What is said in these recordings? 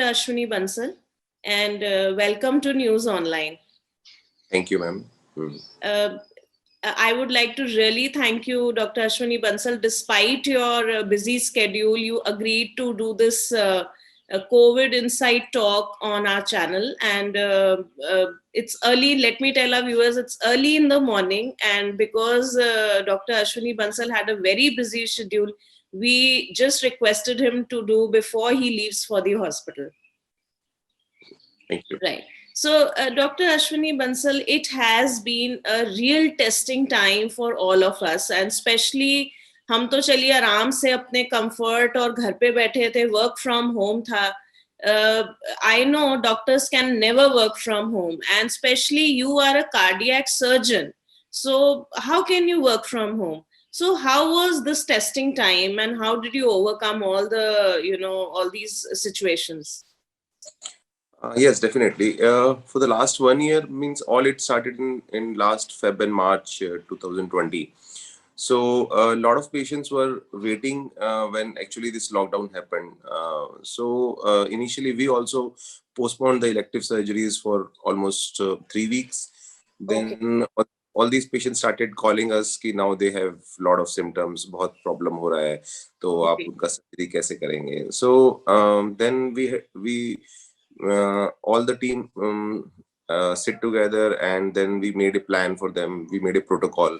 Dr. Ashwini Bansal, and welcome to News Online. Thank you, ma'am. I would like to really thank you, Dr. Ashwini Bansal. Despite your busy schedule, you agreed to do this COVID Insight talk on our channel. And it's early, let me tell our viewers, it's early in the morning. And because Dr. Ashwini Bansal had a very busy schedule, we just requested him to do before he leaves for the hospital. Thank you. Right. So, Dr. Ashwini Bansal, it has been a real testing time for all of us, and especially हम तो चलिए आराम से अपने comfort और घर पे बैठे थे, वर्क फ्रॉम होम था. I know doctors can never work from home, and especially you are a cardiac surgeon. So how can you work from home? So how was this testing time, and how did you overcome all the, all these situations? Yes, definitely. For the last 1 year, means all it started in last Feb and March 2020. So a lot of patients were waiting when actually this lockdown happened. So initially we also postponed the elective surgeries for almost 3 weeks. Then all these patients started calling us कि now they have lot of symptoms, बहुत problem हो रहा है, तो आप उनका surgery कैसे करेंगे? So then we all the team sit together, and then we made a plan for them. We made a protocol.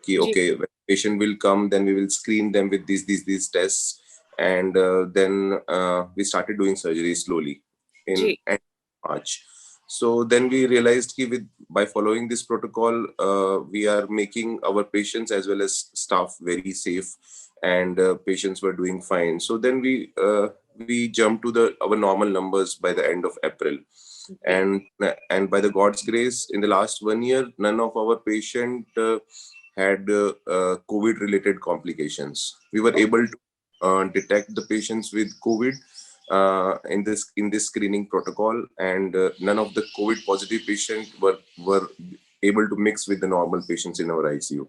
Okay, when patient will come, then we will screen them with these tests, and then we started doing surgery slowly in end March. So then we realized that by following this protocol, we are making our patients as well as staff very safe, and patients were doing fine. So then we jumped to our normal numbers by the end of April. And by the God's grace, in the last 1 year, none of our patient had COVID related complications. We were able to detect the patients with COVID in this screening protocol, and none of the COVID positive patients were able to mix with the normal patients in our ICU.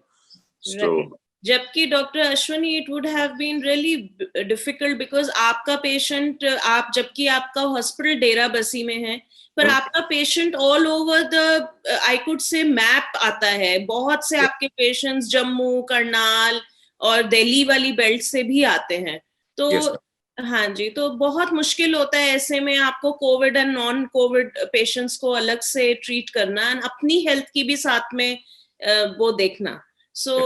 So जबकि doctor Ashwini, it would have been really difficult because आपका patient, आप जबकि आपका hospital Derabassi में है, पर आपका patient all over the I could say map आता है. बहुत से आपके पेशेंट्स जम्मू, करनाल और दिल्ली वाली बेल्ट से भी आते हैं. तो हाँ जी, तो बहुत मुश्किल होता है ऐसे में आपको Covid and non Covid patients को अलग से ट्रीट करना, एंड अपनी हेल्थ की भी साथ में वो देखना. So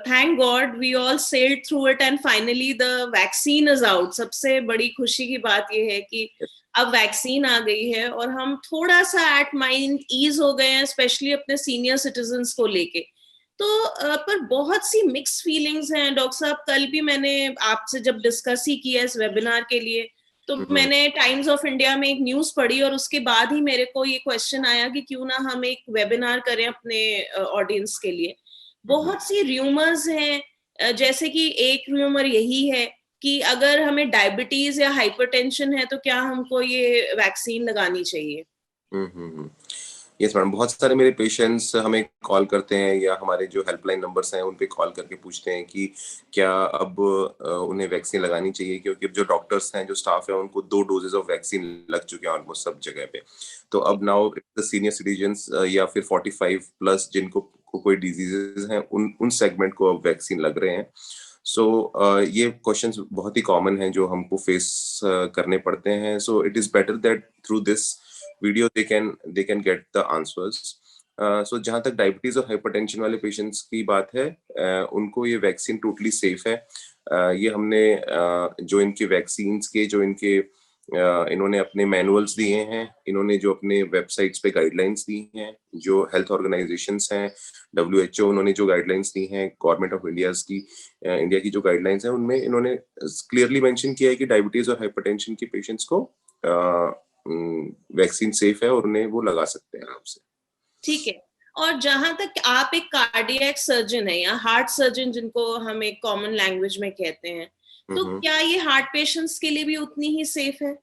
thank God we all sailed through it, and finally the vaccine is out. सबसे बड़ी खुशी की बात ये है कि अब वैक्सीन आ गई है और हम थोड़ा सा एट माइंड ईज हो गए हैं, स्पेशली अपने सीनियर सिटीजन्स को लेके. तो पर बहुत सी मिक्स फीलिंग्स हैं. डॉक्टर साहब, कल भी मैंने आपसे जब डिस्कस ही किया इस वेबिनार के लिए, तो मैंने टाइम्स ऑफ इंडिया में एक न्यूज पढ़ी, और उसके बाद ही मेरे को ये क्वेश्चन आया कि क्यों ना हम एक वेबिनार करें अपने ऑडियंस के लिए. बहुत सी रूमर्स हैं, जैसे कि एक रूमर यही है कि अगर हमें डायबिटीज या हाइपरटेंशन है तो क्या हमको ये वैक्सीन लगानी चाहिए. यस मैडम, बहुत सारे मेरे पेशेंट्स हमें कॉल करते हैं, या हमारे जो हेल्पलाइन नंबर्स हैं उन पे कॉल करके पूछते हैं कि क्या अब उन्हें वैक्सीन लगानी चाहिए, क्योंकि जो डॉक्टर्स हैं, जो स्टाफ है, उनको 2 डोजेस ऑफ वैक्सीन लग चुके हैं ऑलमोस्ट सब जगह पे. तो अब नाउ द सीनियर सिटीजन्स या फिर 45 प्लस जिनको कोई डिजीजेस हैं, उन सेगमेंट को अब वैक्सीन लग रहे हैं. सो ये क्वेश्चंस बहुत ही कॉमन हैं जो हमको फेस करने पड़ते हैं. So it is better that through this video they can get the answers. So जहाँ तक डायबिटीज और हाइपरटेंशन वाले पेशेंट्स की बात है, उनको ये वैक्सीन टोटली सेफ है. ये हमने जो इनके वैक्सीन्स के जो इन्होंने अपने मैनुअल्स दिए हैं, इन्होंने जो अपने वेबसाइट्स पे गाइडलाइंस दी हैं, जो हेल्थ ऑर्गेनाइजेशंस हैं, WHO उन्होंने जो गाइडलाइंस दी हैं, गवर्नमेंट ऑफ इंडिया की जो गाइडलाइंस हैं, उनमें इन्होंने क्लियरली मेंशन किया है कि डायबिटीज और हाइपरटेंशन के पेशेंट्स को वैक्सीन सेफ है और उन्हें वो लगा सकते हैं आराम से. ठीक है. और जहां तक आप एक कार्डियक सर्जन है या हार्ट सर्जन, जिनको हम एक कॉमन लैंग्वेज में कहते हैं, तो क्या ये हार्ट पेशेंट्स के लिए भी उतनी ही सेफ है?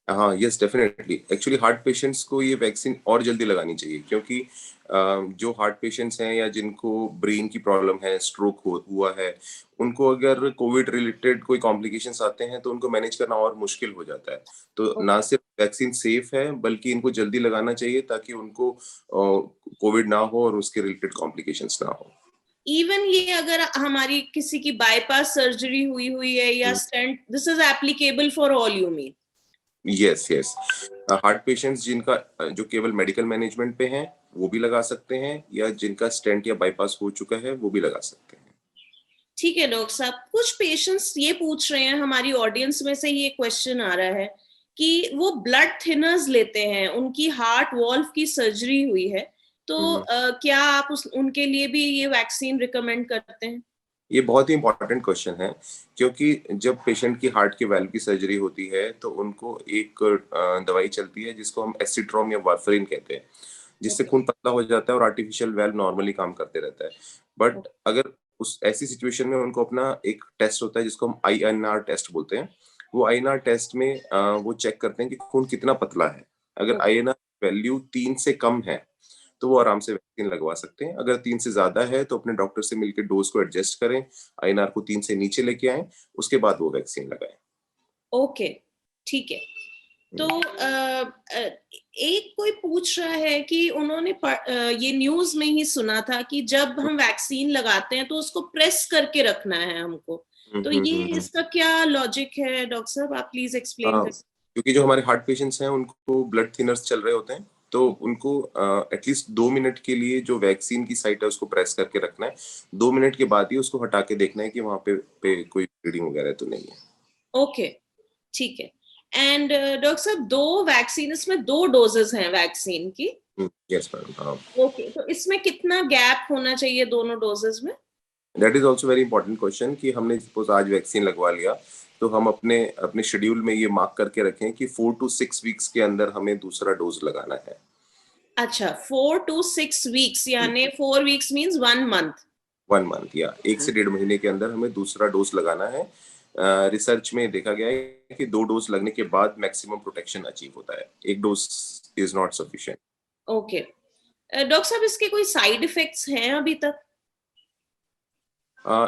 हाँ, yes definitely. Actually heart patients को ये वैक्सीन और जल्दी लगानी चाहिए, क्योंकि जो हार्ट पेशेंट्स हैं या जिनको ब्रेन की प्रॉब्लम है, स्ट्रोक हुआ है, उनको अगर कोविड रिलेटेड कोई कॉम्प्लिकेशंस आते हैं तो उनको मैनेज करना और मुश्किल हो जाता है। तो ना ओके। सिर्फ वैक्सीन सेफ है, बल्कि इनको जल्दी लगाना चाहिए ताकि उनको कोविड ना हो और उसके रिलेटेड कॉम्प्लिकेशंस ना हो। इवन ये अगर हमारी किसी की बाईपास सर्जरी हुई हुई है या stent, this is applicable for all, you mean? Yes yes. Heart patients जिनका जो केवल मेडिकल मैनेजमेंट पे हैं वो भी लगा सकते हैं, या जिनका स्टेंट या बाईपास हो चुका है वो भी लगा सकते हैं। ठीक है डॉक्टर साहब, कुछ पेशेंट्स ये पूछ रहे हैं, हमारी ऑडियंस में से ये क्वेश्चन आ रहा है कि वो ब्लड थिनर्स लेते हैं, उनकी हार्ट वॉल्व की सर्जरी हुई है, तो हम्म, क्या आप उनके लिए भी ये वैक्सीन रिकमेंड करते हैं? ये बहुत ही इंपॉर्टेंट क्वेश्चन है, क्योंकि जब पेशेंट की हार्ट के वाल्व की सर्जरी होती है तो उनको एक दवाई चलती है जिसको हम एसिट्रोम या वारफरिन कहते हैं, जिससे ओके। खून पतला हो जाता है और आर्टिफिशियल वाल्व नॉर्मली काम करते रहता है। बट अगर उस ऐसी सिचुएशन में उनको अपना एक टेस्ट होता है जिसको हम आईएनआर टेस्ट बोलते हैं। वो आईएनआर टेस्ट में वो चेक करते हैं कि खून कितना पतला है। अगर आईएनआर वैल्यू 3 से कम है तो वो आराम से वैक्सीन लगवा सकते हैं। अगर 3 से ज्यादा है तो अपने डॉक्टर से मिलकर डोज को एडजस्ट करें, आईएनआर को 3 से नीचे लेके आएं, उसके बाद वो वैक्सीन लगाएं। ओके, ठीक है। तो एक कोई पूछ रहा है कि उन्होंने ये न्यूज में ही सुना था कि जब हम वैक्सीन लगाते हैं तो उसको प्रेस करके रखना है हमको, हम्म, तो हम्म, ये हम्म, हम्म। इसका क्या लॉजिक है डॉक्टर साहब, आप प्लीज एक्सप्लेन हाँ, कर। क्योंकि जो हमारे हार्ट पेशेंट्स हैं उनको ब्लड थिनर्स चल रहे होते हैं, तो उनको एटलीस्ट 2 मिनट के लिए जो वैक्सीन की साइट है उसको प्रेस करके रखना है। 2 मिनट के बाद ही उसको हटा के देखना है कि वहां पे कोई ब्लीडिंग वगैरह तो नहीं है। ओके, ठीक है। एंड डॉक्टर साहब, दो वैक्सीन, इसमें दो डोजेस हैं वैक्सीन की। यस मैडम, हाँ। ओके, तो इसमें कितना गैप होना चाहिए दोनों डोजेस में? That is also very important question कि हमने सपोज आज वैक्सीन लगवा लिया, तो हम अपने अपने शेड्यूल में ये मार्क करके रखें कि 4 to 6 वीक्स के अंदर हमें दूसरा डोज लगाना है। अच्छा, 4 to 6 वीक्स, यानी 4 वीक्स मीन्स 1 मंथ। 1 मंथ या 1 से 1.5 महीने के अंदर हमें दूसरा डोज लगाना है। रिसर्च में देखा गया है कि 2 डोज लगने के बाद मैक्सिमम प्रोटेक्शन अचीव होता है, एक dose is not sufficient. Okay. Doctor साहब, इसके कोई साइड इफेक्ट्स हैं अभी तक?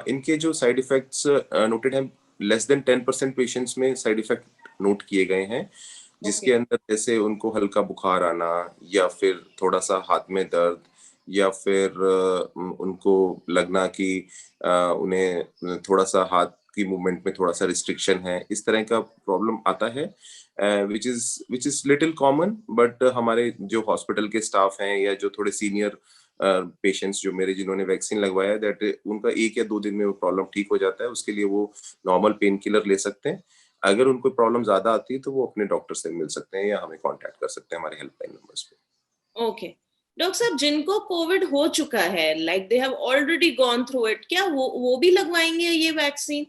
इनके जो साइड इफेक्ट्स नोटेड हैं, लेस देन 10% पेशेंट्स में साइड इफेक्ट नोट किए गए हैं, ओके। जिसके अंदर जैसे उनको हल्का बुखार आना, या फिर थोड़ा सा हाथ में दर्द, या फिर उनको लगना कि उन्हें थोड़ा सा हाथ की मूवमेंट में थोड़ा सा रिस्ट्रिक्शन है, इस तरह का प्रॉब्लम आता है, which is little common. But हमारे जो हॉस्पिटल के स्टाफ हैं या जो थोड़े सीनियर पेशेंट्स जो मेरे जिन्होंने वैक्सीन लगवाया, दैट उनका 1 या 2 दिन में वो प्रॉब्लम ठीक हो जाता है, उसके लिए वो नॉर्मल पेन किलर ले सकते हैं। अगर उनको प्रॉब्लम ज्यादा आती है तो वो अपने डॉक्टर से मिल सकते हैं या हमें कांटेक्ट कर सकते हैं हमारे हेल्पलाइन नंबर्स पे। ओके। डॉक्टर साहब, जिनको कोविड हो चुका है, like they have already gone through it, क्या वो भी लगवाएंगे ये वैक्सीन?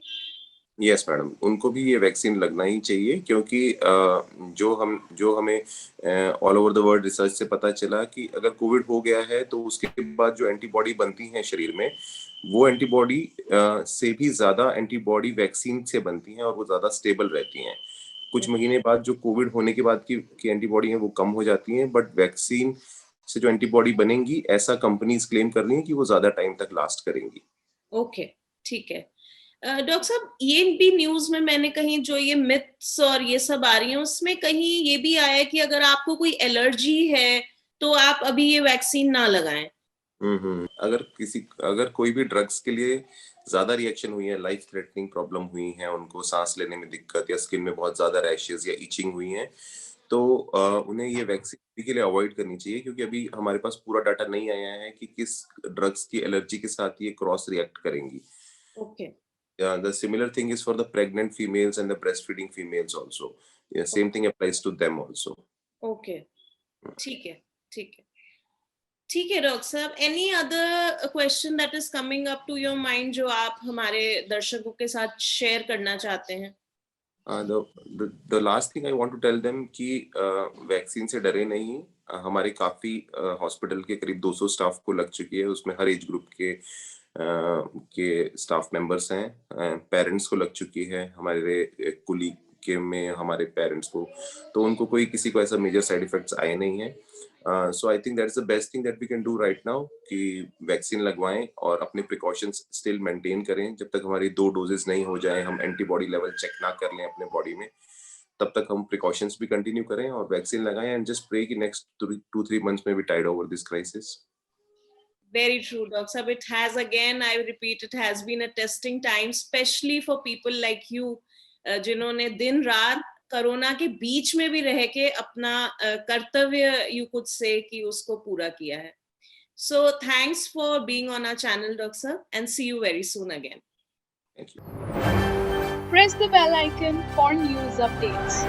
यस मैडम, उनको भी ये वैक्सीन लगना ही चाहिए, क्योंकि जो हमें all over the world research से पता चला कि अगर कोविड हो गया है तो उसके बाद जो एंटीबॉडी बनती हैं शरीर में, वो एंटीबॉडी से भी ज्यादा एंटीबॉडी वैक्सीन से बनती हैं और वो ज्यादा स्टेबल रहती हैं। कुछ महीने बाद जो कोविड होने के बाद की एंटीबॉडी है वो कम हो जाती हैं, बट वैक्सीन से जो एंटीबॉडी बनेंगी, ऐसा कंपनीज क्लेम कर रही हैं कि वो ज्यादा टाइम तक लास्ट करेंगी। ओके, ठीक है। डॉक्टर साहब, ये भी न्यूज में मैंने कहीं जो ये मिथ्स और ये सब आ रही हैं, उसमें कहीं ये भी आया है कि अगर आपको कोई एलर्जी है तो आप अभी ये वैक्सीन ना लगाएं। अगर कोई भी ड्रग्स के लिए ज्यादा रिएक्शन हुई है, लाइफ थ्रेटनिंग प्रॉब्लम हुई है, उनको सांस लेने में दिक्कत या स्किन में बहुत ज्यादा रैशेस या इचिंग हुई है, तो उन्हें ये वैक्सीन के लिए अवॉइड करनी चाहिए, क्योंकि अभी हमारे पास पूरा डाटा नहीं आया है कि किस ड्रग्स की एलर्जी के साथ ये क्रॉस रिएक्ट करेंगी। Okay. The similar thing is for the pregnant females and the breastfeeding females also. Yeah, same thing applies to them also. Okay, ठीक है, ठीक है। ठीक है डॉक्टर साहब, any other question that is coming up to your mind जो आप हमारे दर्शकों के साथ शेयर करना चाहते हैं? The last thing I want to tell them कि वैक्सीन से डरे नहीं। हमारे काफी हॉस्पिटल के करीब 200 स्टाफ को लग चुकी है, उसमें हर एज ग्रुप के स्टाफ मेंबर्स हैं, पेरेंट्स को लग चुकी है, हमारे कुली के में हमारे पेरेंट्स को, तो उनको कोई किसी को ऐसा मेजर साइड इफेक्ट्स आए नहीं है। So I think that is the best thing that we can do right now कि वैक्सीन लगवाएं और अपने प्रिकॉशंस स्टिल मेंटेन करें। जब तक हमारी 2 डोजेस नहीं हो जाए, हम एंटीबॉडी लेवल चेक ना कर लें अपने बॉडी में, तब तक हम प्रिकॉशंस भी कंटिन्यू करें और वैक्सीन लगाएं एंड जस्ट प्रे कि नेक्स्ट 2-3 मंथ्स में भी tide over this crisis. Very true, Dr. Sab. It has, again, I repeat, it has been a testing time, especially for people like you, जिन्होंने दिन रात corona के बीच में भी रह के अपना कर्तव्य, you could say, कि उसको पूरा किया है. So thanks for being on our channel, Dr. Sab, and see you very soon again. Thank you. Press the bell icon for news updates.